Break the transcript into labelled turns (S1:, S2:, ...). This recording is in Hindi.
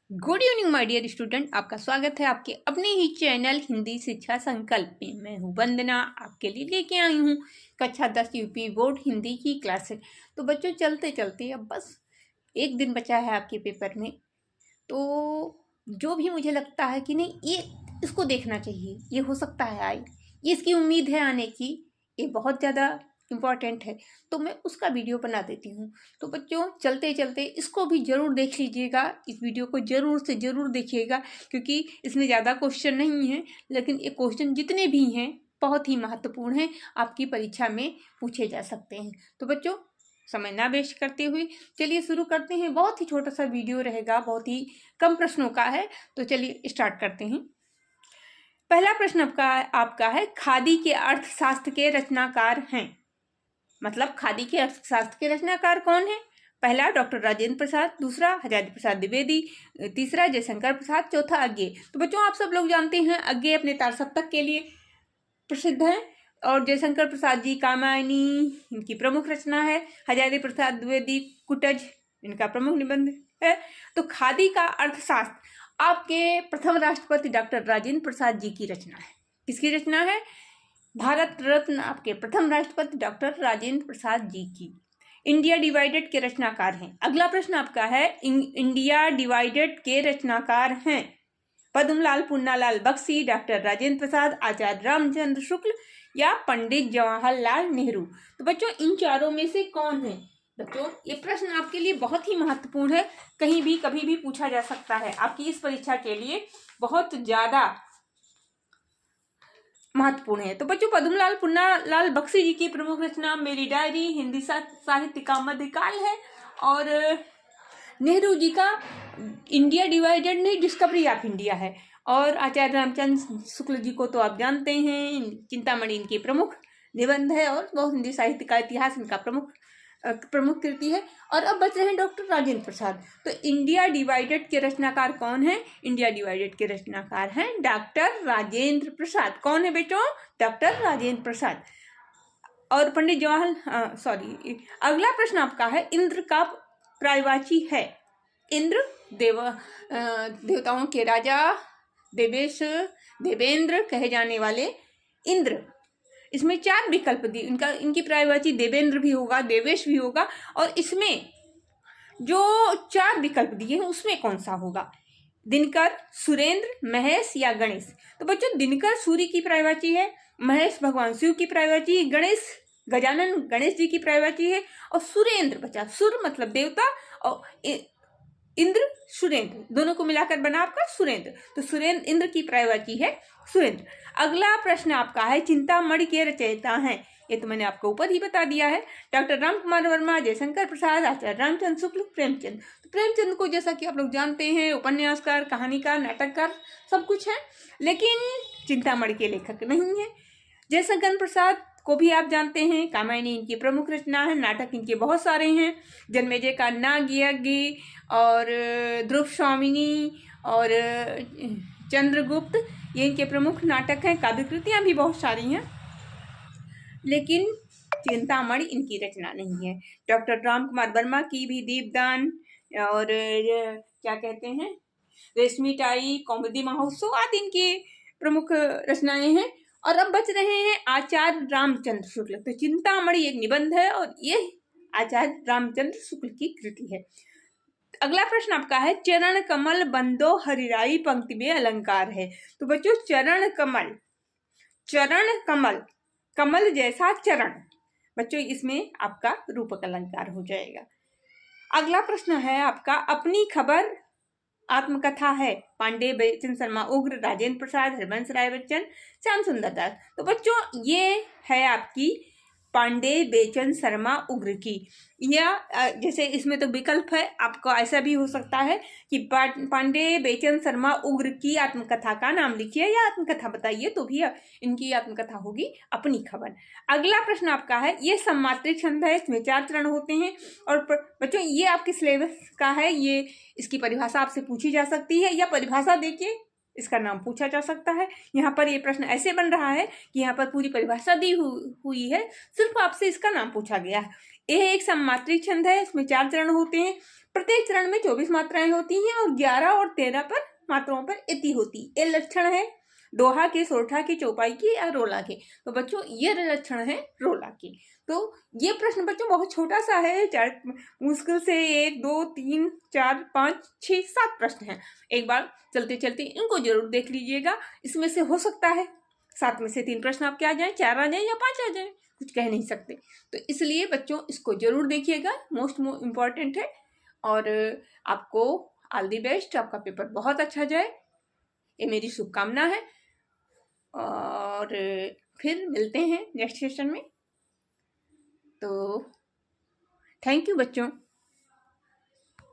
S1: Good evening my dear student. आपका स्वागत है आपके अपने ही चैनल हिंदी शिक्षा संकल्प में। मैं हूं वंदना, आपके लिए लेके आई हूं कक्षा 10 यूपी बोर्ड हिंदी की क्लास। तो बच्चों चलते चलते अब बस एक दिन बचा है आपके पेपर में। तो जो भी मुझे लगता है कि नहीं ये इसको देखना चाहिए, ये हो सकता है आए, ये इसकी उम्मीद है आने की, ये बहुत ज़्यादा इम्पॉर्टेंट है, तो मैं उसका वीडियो बना देती हूँ। तो बच्चों चलते चलते इसको भी ज़रूर देख लीजिएगा, इस वीडियो को ज़रूर से ज़रूर देखिएगा, क्योंकि इसमें ज़्यादा क्वेश्चन नहीं है, लेकिन ये क्वेश्चन जितने भी हैं बहुत ही महत्वपूर्ण हैं, आपकी परीक्षा में पूछे जा सकते हैं। तो बच्चों समय ना वेस्ट करते हुए चलिए शुरू करते हैं। बहुत ही छोटा सा वीडियो रहेगा, बहुत ही कम प्रश्नों का है, तो चलिए स्टार्ट करते हैं। पहला प्रश्न आपका है, खादी के अर्थशास्त्र के रचनाकार हैं। मतलब खादी के अर्थशास्त्र के रचनाकार कौन है? पहला डॉक्टर राजेंद्र प्रसाद, दूसरा हजारी प्रसाद द्विवेदी, तीसरा जयशंकर प्रसाद, चौथा अज्ञेय। तो बच्चों आप सब लोग जानते हैं अज्ञेय अपने तार सप्तक के लिए प्रसिद्ध है, और जयशंकर प्रसाद जी कामायनी इनकी प्रमुख रचना है। हजारी प्रसाद द्विवेदी कुटज इनका प्रमुख निबंध है। तो खादी का अर्थशास्त्र आपके प्रथम राष्ट्रपति डॉक्टर राजेंद्र प्रसाद जी की रचना है। किसकी रचना है? भारत रत्न आपके प्रथम राष्ट्रपति डॉक्टर राजेंद्र प्रसाद जी की। इंडिया डिवाइडेड के रचनाकार हैं। अगला प्रश्न आपका है, इंडिया डिवाइडेड के रचनाकार हैं पद्मलाल पुन्नालाल बख्शी, डॉक्टर राजेंद्र प्रसाद, आचार्य रामचंद्र शुक्ल या पंडित जवाहरलाल नेहरू। तो बच्चों इन चारों में से कौन है? बच्चों ये प्रश्न आपके लिए बहुत ही महत्वपूर्ण है, कहीं भी कभी भी पूछा जा सकता है, आपकी इस परीक्षा के लिए बहुत ज्यादा महत्वपूर्ण है। तो बच्चों पद्मलाल पुन्नालाल बख्शी जी की प्रमुख रचना मेरी डायरी हिंदी साहित्य का मध्यकाल है, और नेहरू जी का इंडिया डिवाइडेड नहीं डिस्कवरी ऑफ इंडिया है। और आचार्य रामचंद्र शुक्ल जी को तो आप जानते हैं, चिंतामणि इनकी प्रमुख निबंध है, और बहुत हिंदी साहित्य का इतिहास इनका प्रमुख कृति है। और अब बच रहे हैं डॉक्टर राजेंद्र प्रसाद। तो इंडिया डिवाइडेड के रचनाकार कौन है? इंडिया डिवाइडेड के रचनाकार हैं डॉक्टर राजेंद्र प्रसाद। कौन है बेटों? डॉक्टर राजेंद्र प्रसाद। और पंडित जवाहर अगला प्रश्न आपका है, इंद्र का पर्यायवाची है। इंद्र देवताओं के राजा, देवेंद्र कहे जाने वाले इंद्र। इसमें 4 विकल्प दिए, इनकी पर्यायवाची देवेंद्र भी होगा, देवेश भी होगा, और इसमें जो 4 विकल्प दिए हैं उसमें कौन सा होगा? दिनकर, सुरेंद्र, महेश या गणेश। तो बच्चों दिनकर सूर्य की पर्यायवाची है, महेश भगवान शिव की पर्यायवाची, गणेश गजानन गणेश जी की पर्यायवाची है, और सुरेंद्र बचा, सुर मतलब देवता, और इंद्र सुरेंद्र, दोनों को मिलाकर बना आपका सुरेंद्र। तो सुरेंद्र इंद्र की पर्यायवाची है सुरेंद्र। अगला प्रश्न आपका है, चिंतामणि के रचयिता हैं। ये तो मैंने आपको ऊपर ही बता दिया है, डॉक्टर रामकुमार वर्मा, जयशंकर प्रसाद, आचार्य रामचंद्र शुक्ल, प्रेमचंद। तो प्रेमचंद को जैसा कि आप लोग जानते हैं उपन्यासकार, कहानीकार, नाटककार सब कुछ है, लेकिन चिंतामणि के लेखक नहीं है। जयशंकर प्रसाद को भी आप जानते हैं, कामायनी इनकी प्रमुख रचना है, नाटक इनके बहुत सारे हैं, जन्मेजय का नाग यज्ञ, और ध्रुव स्वामिनी, और चंद्रगुप्त, ये इनके प्रमुख नाटक हैं। काव्य कृतियाँ भी बहुत सारी हैं, लेकिन चिंतामणि इनकी रचना नहीं है। डॉक्टर रामकुमार वर्मा की भी दीपदान, और क्या कहते हैं रेशमी टाई, कौमुदी महोत्सव आदि इनकी प्रमुख रचनाएं हैं। और अब बच रहे हैं आचार्य रामचंद्र शुक्ल। तो चिंतामणि एक निबंध है, और ये आचार्य रामचंद्र शुक्ल की कृति है। अगला प्रश्न आपका है, चरण कमल बंदो हरिराई पंक्ति में अलंकार है। तो बच्चों चरण कमल, कमल जैसा चरण, बच्चों इसमें आपका रूपक अलंकार हो जाएगा। अगला प्रश्न है आपका, अपनी खबर आत्मकथा है। पांडे बेचन शर्मा उग्र, राजेंद्र प्रसाद, हरबंस राय बच्चन, श्याम सुंदर दास। तो बच्चों ये है आपकी पांडे बेचन शर्मा उग्र की, या जैसे इसमें तो विकल्प है, आपको ऐसा भी हो सकता है कि पांडे बेचन शर्मा उग्र की आत्मकथा का नाम लिखिए या आत्मकथा बताइए, तो भी इनकी आत्मकथा होगी अपनी खबर। अगला प्रश्न आपका है, ये सम्मात्रिक छंद है, इसमें 4 चरण होते हैं। और बच्चों ये आपके सिलेबस का है, ये इसकी परिभाषा आपसे पूछी जा सकती है, या परिभाषा देखिए इसका नाम पूछा जा सकता है। यहाँ पर ये प्रश्न ऐसे बन रहा है कि यहाँ पर पूरी परिभाषा दी हुई है, सिर्फ आपसे इसका नाम पूछा गया है। यह एक सममात्री छंद है। इसमें 4 चरण होते हैं। प्रत्येक चरण में 24 मात्राएं होती हैं और 11 और 13 पर मात्राओं पर इति होती। ये लक्षण है दोहा के, सोरठा के, चौपाई के या रोला के। तो बच्चों ये लक्षण है रोला के। तो ये प्रश्न बच्चों बहुत छोटा सा है, चार मुश्किल से 1 2 3 4 5 6 7 प्रश्न हैं। एक बार चलते चलते इनको जरूर देख लीजिएगा। इसमें से हो सकता है 7 में से 3 प्रश्न आपके आ जाए, 4 आ जाए या 5 आ जाए, कुछ कह नहीं सकते। तो इसलिए बच्चों इसको जरूर देखिएगा, मोस्ट इम्पॉर्टेंट है। और आपको ऑल दी बेस्ट, आपका पेपर बहुत अच्छा जाए, ये मेरी शुभकामना है। और फिर मिलते हैं नेक्स्ट सेशन में। तो थैंक यू बच्चों।